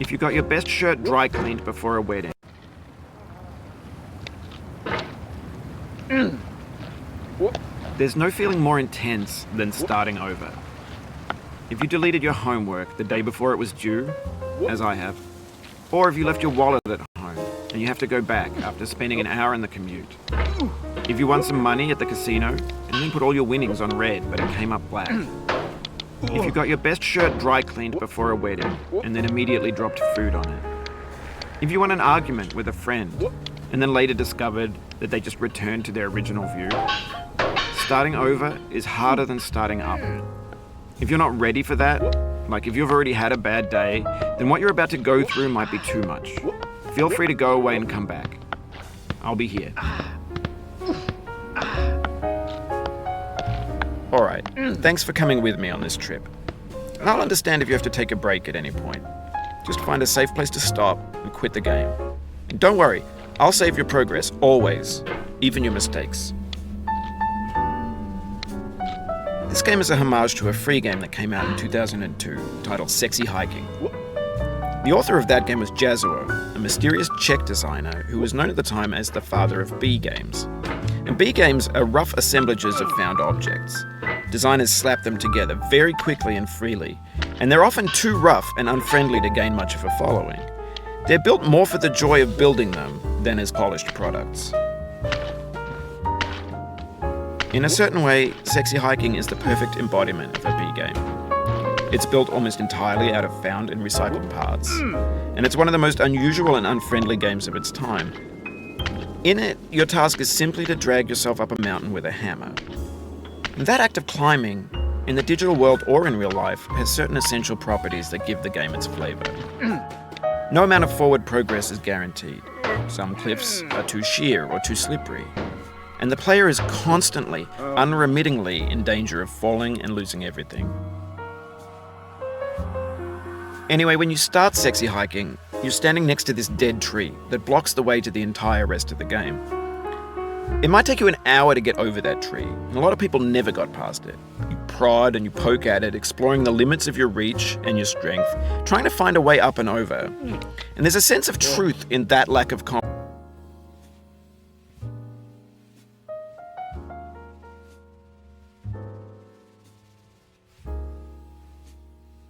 If you got your best shirt dry cleaned before a wedding. There's no feeling more intense than starting over. If you deleted your homework the day before it was due, as I have, or if you left your wallet at home and you have to go back after spending an hour in the commute. If you won some money at the casino and then put all your winnings on red but it came up black. If you got your best shirt dry cleaned before a wedding and then immediately dropped food on it. If you won an argument with a friend and then later discovered that they just returned to their original view. Starting over is harder than starting up. If you're not ready for that, like if you've already had a bad day, then what you're about to go through might be too much. Feel free to go away and come back. I'll be here. Alright, thanks for coming with me on this trip. And I'll understand if you have to take a break at any point. Just find a safe place to stop and quit the game. And don't worry, I'll save your progress, always, even your mistakes. This game is a homage to a free game that came out in 2002, titled Sexy Hiking. The author of that game was Jazuo, a mysterious Czech designer who was known at the time as the father of B games. And B games are rough assemblages of found objects. Designers slap them together very quickly and freely, and they're often too rough and unfriendly to gain much of a following. They're built more for the joy of building them than as polished products. In a certain way, Sexy Hiking is the perfect embodiment of a B game. It's built almost entirely out of found and recycled parts, and it's one of the most unusual and unfriendly games of its time. In it, your task is simply to drag yourself up a mountain with a hammer. And that act of climbing, in the digital world or in real life, has certain essential properties that give the game its flavor. No amount of forward progress is guaranteed. Some cliffs are too sheer or too slippery. And the player is constantly, unremittingly in danger of falling and losing everything. Anyway, when you start Sexy Hiking, you're standing next to this dead tree that blocks the way to the entire rest of the game. It might take you an hour to get over that tree, and a lot of people never got past it. You prod and you poke at it, exploring the limits of your reach and your strength, trying to find a way up and over. And there's a sense of truth in that lack of confidence.